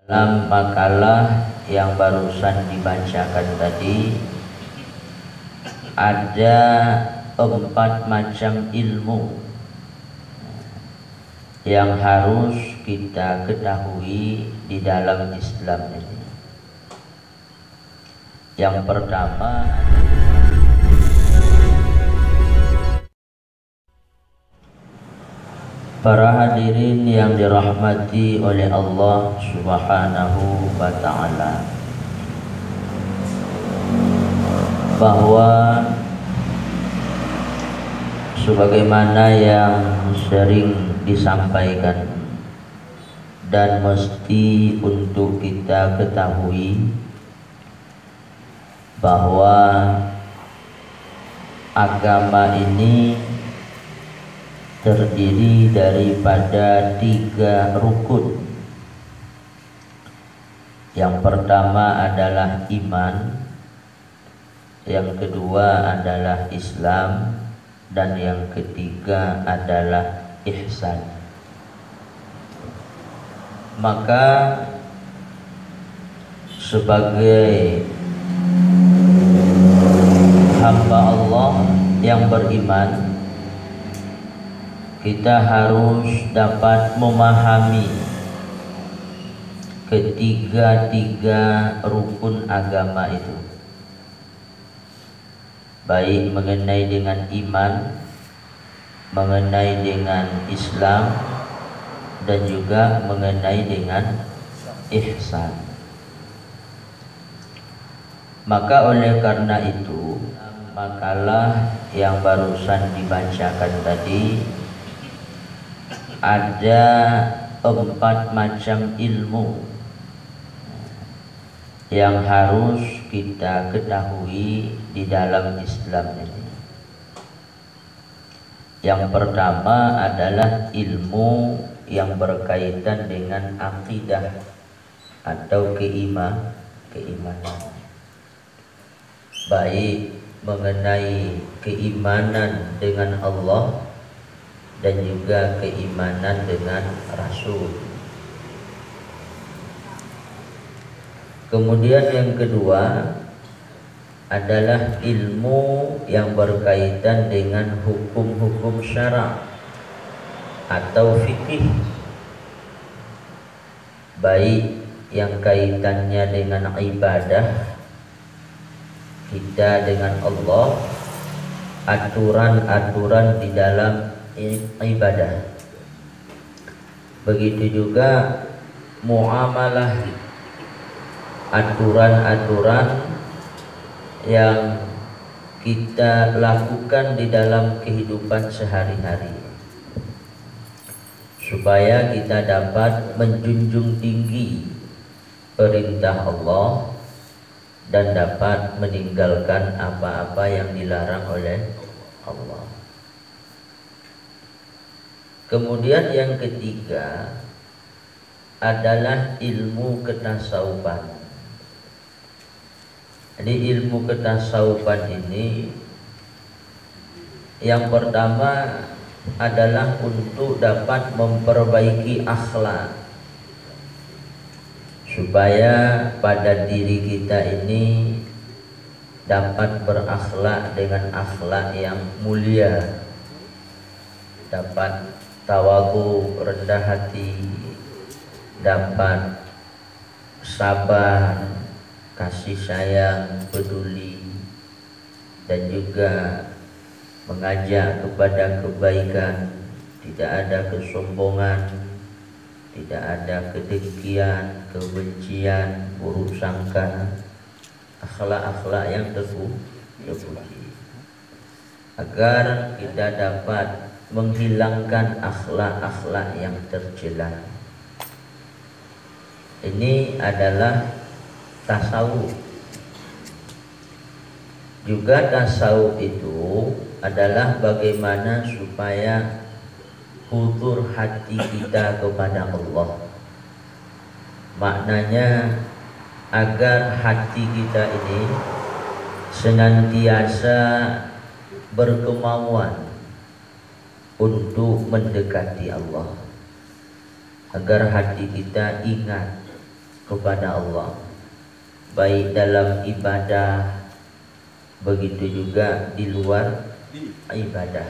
Dalam makalah yang barusan dibacakan tadi, ada 4 macam ilmu yang harus kita ketahui di dalam Islam ini. Yang pertama, para hadirin yang dirahmati oleh Allah Subhanahu wa ta'ala, bahwa sebagaimana yang sering disampaikan dan mesti untuk kita ketahui, bahwa agama ini terdiri daripada 3 rukun. Yang pertama adalah iman, yang kedua adalah Islam, dan yang ketiga adalah ihsan. Maka sebagai hamba Allah yang beriman, kita harus dapat memahami ketiga rukun agama itu, baik mengenai dengan iman, mengenai dengan Islam, dan juga mengenai dengan ihsan. Maka oleh karena itu, makalah yang barusan dibacakan tadi, ada 4 macam ilmu yang harus kita ketahui di dalam Islam ini. Yang pertama adalah ilmu yang berkaitan dengan akidah atau keimanan, baik mengenai keimanan dengan Allah dan juga keimanan dengan Rasul. Kemudian yang kedua adalah ilmu yang berkaitan dengan hukum-hukum syara atau fikih, baik yang kaitannya dengan ibadah kita dengan Allah, aturan-aturan di dalam ibadah. Begitu juga muamalah, aturan-aturan yang kita lakukan di dalam kehidupan sehari-hari, supaya kita dapat menjunjung tinggi perintah Allah dan dapat meninggalkan apa-apa yang dilarang oleh Allah. Kemudian yang ketiga adalah ilmu ketasawufan. Jadi ilmu ketasawufan ini, yang pertama adalah untuk dapat memperbaiki akhlak, supaya pada diri kita ini dapat berakhlak dengan akhlak yang mulia, dapat tawadhu, rendah hati, dapat sabar, kasih sayang, peduli, dan juga mengajak kepada kebaikan, tidak ada kesombongan, tidak ada kedengkian, kebencian, buruk sangka, akhlak-akhlak yang terpuji, agar kita dapat menghilangkan akhlak-akhlak yang tercela. Ini adalah tasawuf. Juga tasawuf itu adalah bagaimana supaya futur hati kita kepada Allah. Maknanya agar hati kita ini senantiasa berkemauan untuk mendekati Allah, agar hati kita ingat kepada Allah, baik dalam ibadah begitu juga di luar ibadah,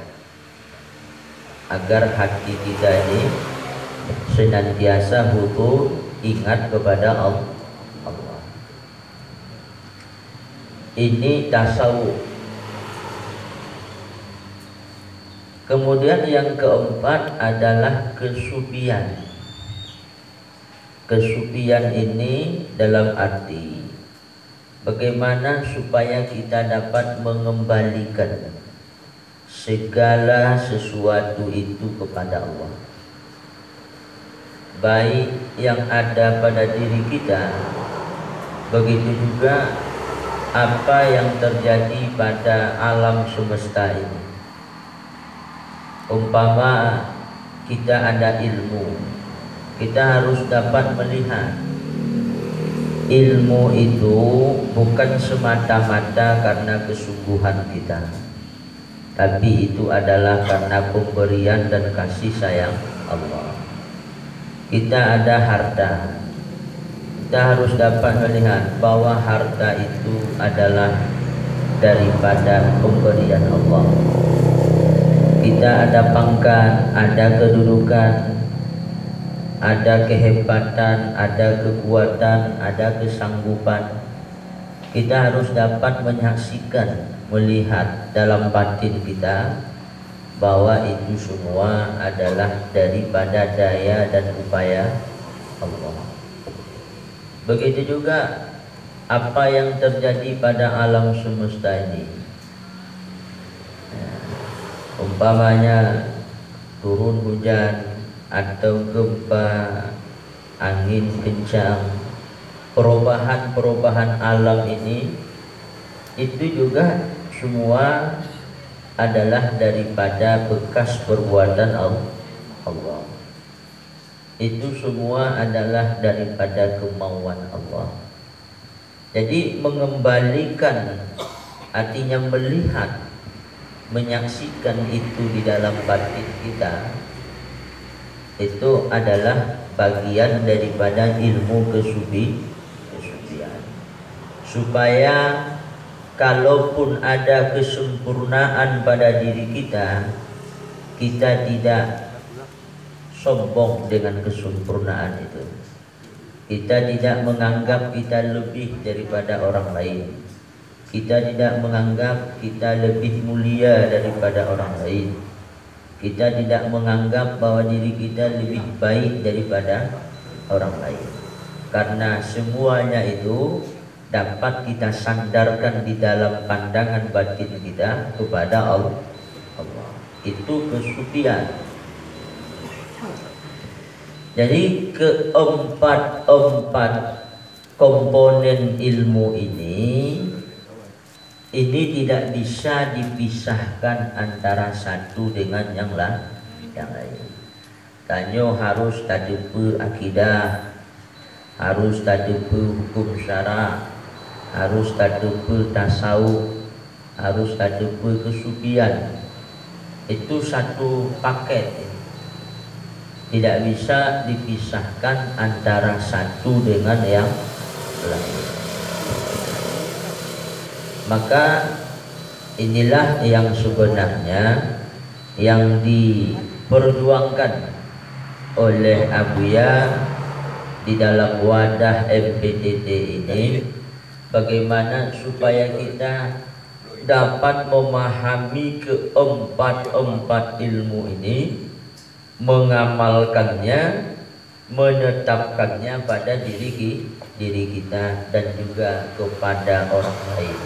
agar hati kita ini senantiasa butuh ingat kepada Allah. Ini tasawuf. Kemudian yang keempat adalah kesufian. Kesufian ini dalam arti bagaimana supaya kita dapat mengembalikan segala sesuatu itu kepada Allah, baik yang ada pada diri kita, begitu juga apa yang terjadi pada alam semesta ini. Umpama kita ada ilmu, kita harus dapat melihat ilmu itu bukan semata-mata karena kesungguhan kita, tapi itu adalah karena pemberian dan kasih sayang Allah. Kita ada harta, kita harus dapat melihat bahwa harta itu adalah daripada pemberian Allah. Kita ada pangkat, ada kedudukan, ada kehebatan, ada kekuatan, ada kesanggupan. Kita harus dapat menyaksikan, melihat dalam batin kita bahwa itu semua adalah daripada daya dan upaya Allah. Begitu juga apa yang terjadi pada alam semesta ini. Umpamanya turun hujan atau gempa, angin kencang, perubahan-perubahan alam ini, itu juga semua adalah daripada bekas perbuatan Allah. Itu semua adalah daripada kemauan Allah. Jadi mengembalikan, artinya melihat, menyaksikan itu di dalam batin kita, itu adalah bagian daripada ilmu kesufian. Supaya kalaupun ada kesempurnaan pada diri kita, kita tidak sombong dengan kesempurnaan itu. Kita tidak menganggap kita lebih daripada orang lain. Kita tidak menganggap kita lebih mulia daripada orang lain. Kita tidak menganggap bahwa diri kita lebih baik daripada orang lain. Karena semuanya itu dapat kita sandarkan di dalam pandangan batin kita kepada Allah. Itu kesucian. Jadi keempat komponen ilmu ini tidak bisa dipisahkan antara satu dengan yang lain. Tanyo harus tadepe akidah, harus tadepe hukum syara, harus tadepe tasawuf, harus tadepe kesufian. Itu satu paket. Tidak bisa dipisahkan antara satu dengan yang lain. Maka inilah yang sebenarnya yang diperjuangkan oleh Abuya di dalam wadah MPTT ini, bagaimana supaya kita dapat memahami keempat ilmu ini, mengamalkannya, menetapkannya pada diri kita dan juga kepada orang lain.